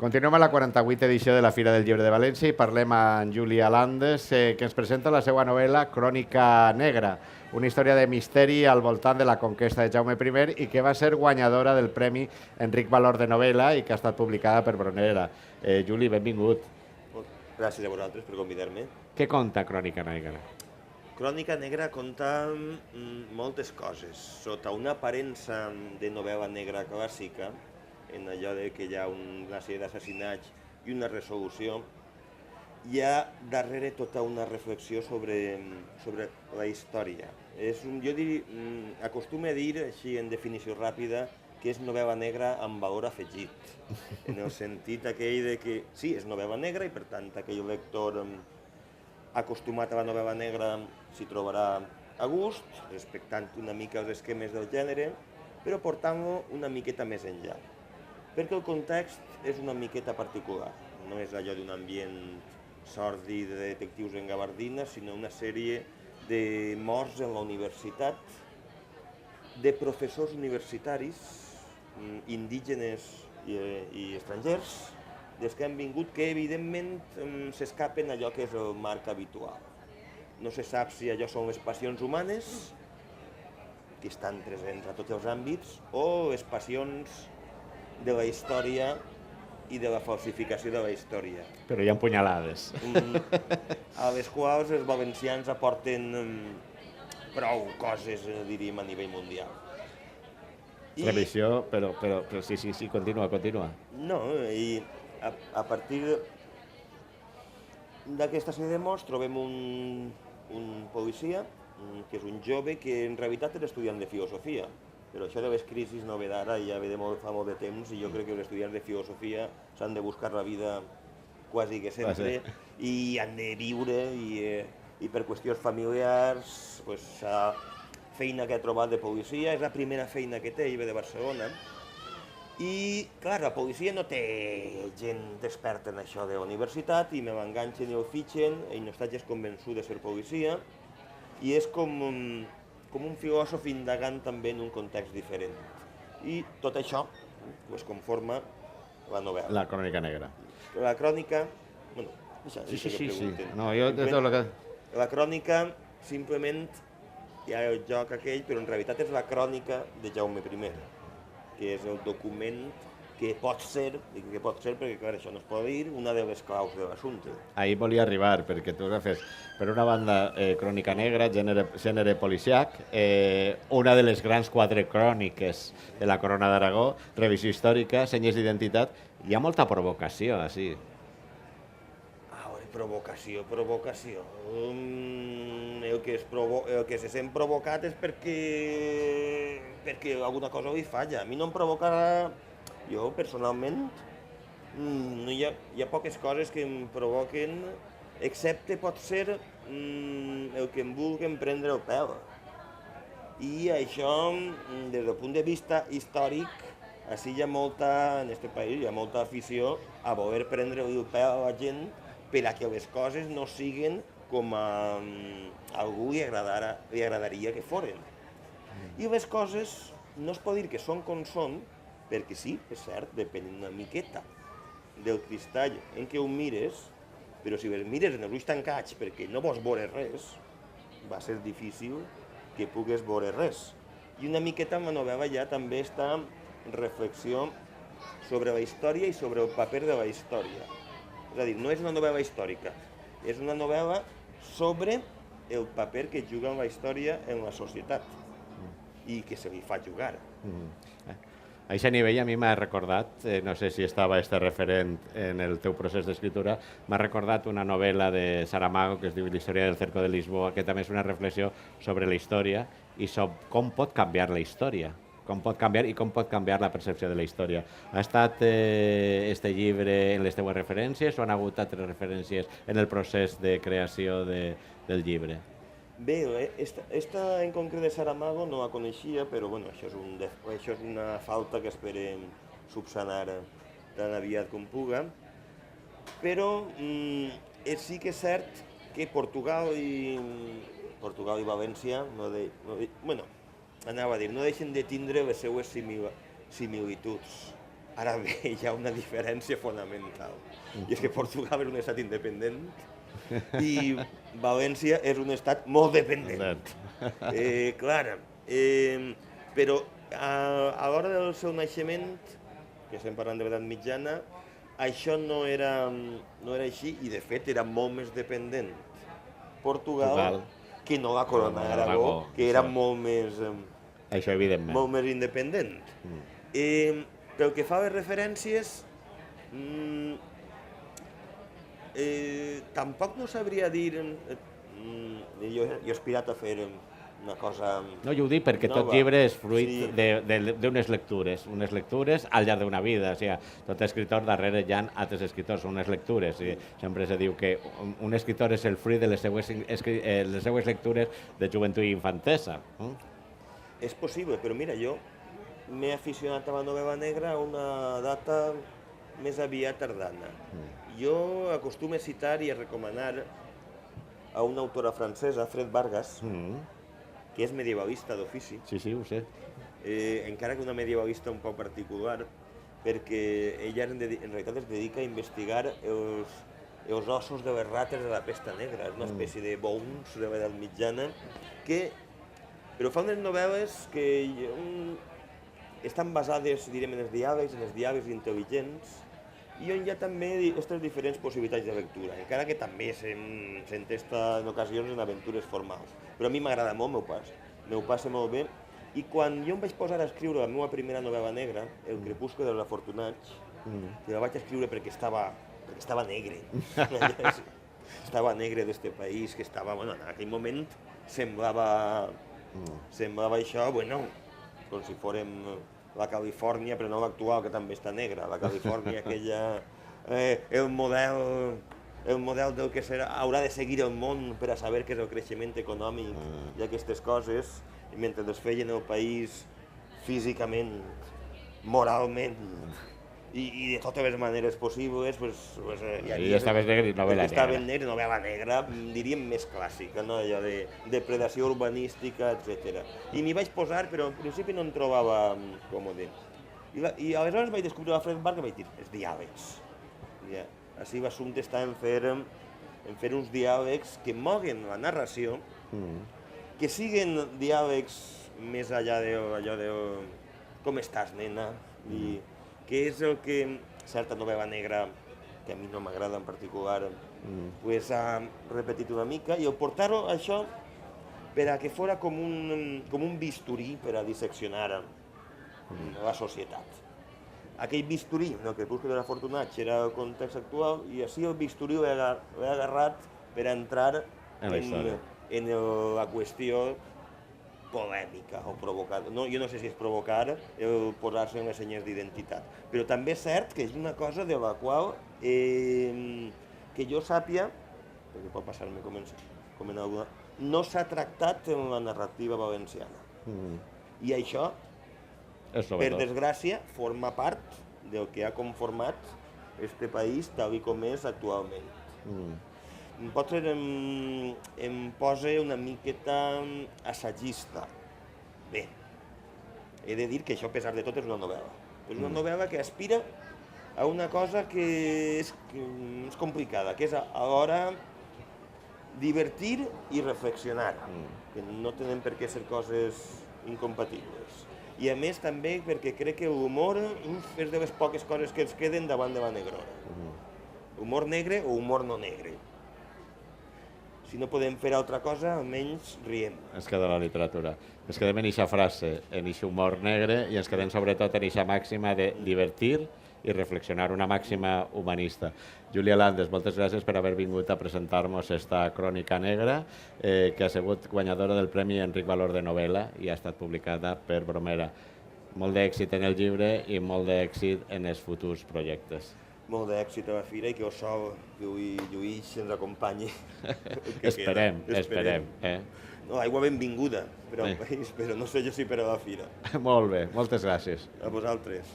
Continuem a la 48a edició de la Fira del Llibre de València i parlem amb Júlia Landes, que ens presenta la seva novel·la Crònica Negra, una història de misteri al voltant de la conquesta de Jaume I i que va ser guanyadora del Premi Enric Valor de Novel·la i que ha estat publicada per Bronera. Juli, benvingut. Gràcies a vosaltres per convidar-me. Què conta Crònica Negra? Crònica Negra conta moltes coses. Sota una aparença de novel·la negra clàssica, en allò que hi ha una sèrie d'assassinats i una resolució, hi ha darrere tota una reflexió sobre la història. Acostumo a dir, així en definició ràpida, que és novel·la negra amb valor afegit, en el sentit aquell de que sí, és novel·la negra i per tant aquell lector acostumat a la novel·la negra s'hi trobarà a gust, respectant una mica els esquemes del gènere, però portant-lo una miqueta més enllà. Perquè el context és una miqueta particular, no és allò d'un ambient sòrdid de detectius en gabardina, sinó una sèrie de morts en la universitat, de professors universitaris, indígenes i estrangers, des que han vingut, que evidentment s'escapen allò que és el marc habitual. No se sap si allò són les passions humanes, que estan presents a tots els àmbits, o les passions de la història i de la falsificació de la història. Però hi ha punyalades. A les quals els valencians aporten prou coses, diríem, a nivell mundial. Revisió, però sí, continua. No, i a partir d'aquesta sèrie de morts trobem un policia, que és un jove que en realitat és estudiant de filosofia, però això de les crisis no ve d'ara, ja ve de fa molt de temps, i jo crec que els estudiants de filosofia s'han de buscar la vida quasi que sempre, i han de viure, i per qüestions familiars, la feina que ha trobat de policia és la primera feina que té, ell ve de Barcelona, i clar, la policia no té gent experta en això de la universitat, i me l'enganxen i el fitxen, ell no està gens convençut de ser policia, i és com un filòsof indagant també en un context diferent. I tot això conforma la novel·la. La Crònica Negra. La crònica... Sí. No, jo de tot el que... La crònica, simplement, hi ha el joc aquell, però en realitat és la crònica de Jaume I, que és el document que pot ser, perquè clar, això no es pot dir, una de les claus de l'assumpte. Ahir volia arribar, perquè tu agafes, per una banda, Crònica Negra, gènere policiac, una de les grans 4 cròniques de la Corona d'Aragó, revisió històrica, senyes d'identitat, hi ha molta provocació, així. Provocació. El que se sent provocat és perquè alguna cosa li falla. A mi no em provoca... Jo, personalment, hi ha poques coses que em provoquen, excepte pot ser el que em vulguin prendre el pèl. I això, des del punt de vista històric, així hi ha en aquest país, hi ha molta afició a voler prendre-li el pèl a la gent per a que les coses no siguin com a algú li agradaria que foren. I les coses no es pot dir que són com són, perquè sí, és cert, depèn una miqueta del cristall en què ho mires, però si les mires en els ulls tancats perquè no vols veure res, va ser difícil que pugues veure res. I una miqueta en la novel·la ja també està reflexió sobre la història i sobre el paper de la història. És a dir, no és una novel·la històrica, és una novel·la sobre el paper que juga la història en la societat i que se li fa jugar. A aquest nivell a mi m'ha recordat, no sé si estava este referent en el teu procés d'escriptura, m'ha recordat una novel·la de Saramago que es diu La història del cerco de Lisboa, que també és una reflexió sobre la història i sobre com pot canviar la història, com pot canviar i com pot canviar la percepció de la història. Ha estat este llibre en les teues referències o han hagut altres referències en el procés de creació del llibre? Bé, esta en concret de Saramago no la coneixia, però bueno, això és una falta que esperem subsanar tan aviat com puga. Però sí que és cert que Portugal i València no deixen de tindre les seues similituds. Ara bé, hi ha una diferència fonamental, i és que Portugal és un estat independent i València és un estat molt dependent. Clar, però a l'hora del seu naixement, que estem parlant de l'edat mitjana, això no era així i de fet era molt més dependent Portugal que no la corona d'Aragó, que era molt més independent. Pel que fa a les referències, tampoc no sabria dir... Jo he aspirat a fer una cosa nova. No, jo ho dic perquè tot llibre és fruit d'unes lectures al llarg d'una vida. O sigui, tot escriptor darrere hi ha altres escriptors, unes lectures. Sempre se diu que un escriptor és el fruit de les seues lectures de joventut i infantesa. És possible, però mira, jo m'he aficionat a la novel·la negra a una data més aviat tardana. Jo acostumo a citar i a recomanar a una autora francesa, Fred Vargas, que és medievalista d'ofici. Sí, sí, ho sé. Encara que una medievalista un poc particular, perquè ella en realitat es dedica a investigar els ossos de les rates de la pesta negra, és una espècie de bones de l'edat mitjana, però fa unes novel·les que estan basades, direm, en els diàlegs intel·ligents, i on hi ha també aquestes diferents possibilitats de lectura, encara que també s'entesta en ocasions en aventures formals. Però a mi m'agrada molt m'ho passa molt bé, i quan jo em vaig posar a escriure la meva primera novel·la negra, El crepuscle dels afortunats, que la vaig escriure perquè estava negre. Estava negre d'este país, que estava, bueno, en aquell moment semblava això, bueno, com si fórem la Califòrnia, però no l'actual, que també està negra, la Califòrnia aquella, el model del que haurà de seguir el món per a saber què és el creixement econòmic i aquestes coses, i mentre es feien el país físicament, moralment i de totes les maneres possibles, i estaves negre i novel·la negra. Estaven negre, novel·la negra, diríem més clàssica, no? Allò de depredació urbanística, etc. I m'hi vaig posar, però al principi no em trobava còmode. I aleshores vaig descobrir la Fred Vargas i vaig dir, els diàlegs. Així l'assumpte està en fer uns diàlegs que moguen la narració, que siguen diàlegs més enllà d'allò de com estàs, nena, i que és el que certa novel·la negra, que a mi no m'agrada en particular, ha repetit una mica, i el portar-ho això per a que fora com un bisturí per a disseccionar la societat. Aquell bisturí, el crepuscle dels afortunats, era el context actual, i així el bisturí l'he agarrat per a entrar en la qüestió polèmica o provocada. Jo no sé si és provocar el posar-se en les senyes d'identitat, però també és cert que és una cosa de la qual que jo sàpia, perquè pot passar-me com en alguna, no s'ha tractat en la narrativa valenciana. I això, per desgràcia, forma part del que ha conformat este país tal com és actualment. Potser em posa una miqueta assagista. Bé, he de dir que això, a pesar de tot, és una novel·la. És una novel·la que aspira a una cosa que és complicada, que és alhora divertir i reflexionar, que no tenen per què ser coses incompatibles. I a més també perquè crec que l'humor és de les poques coses que ens queden davant de la negrora. Humor negre o humor no negre. Si no podem fer altra cosa, almenys riem. Ens queda la literatura. Ens quedem en eixa frase, en eixa humor negre, i ens quedem sobretot en eixa màxima de divertir i reflexionar, una màxima humanista. Júlia Landes, moltes gràcies per haver vingut a presentar-nos esta crònica negra, que ha sigut guanyadora del Premi Enric Valor de Novel·la i ha estat publicada per Bromera. Molt d'èxit en el llibre i molt d'èxit en els futurs projectes. Molt d'èxit a la fira i que el sol lluïx ens acompanyi. Esperem. L'aigua benvinguda per al país, però no sé jo si per a la fira. Molt bé, moltes gràcies. A vosaltres.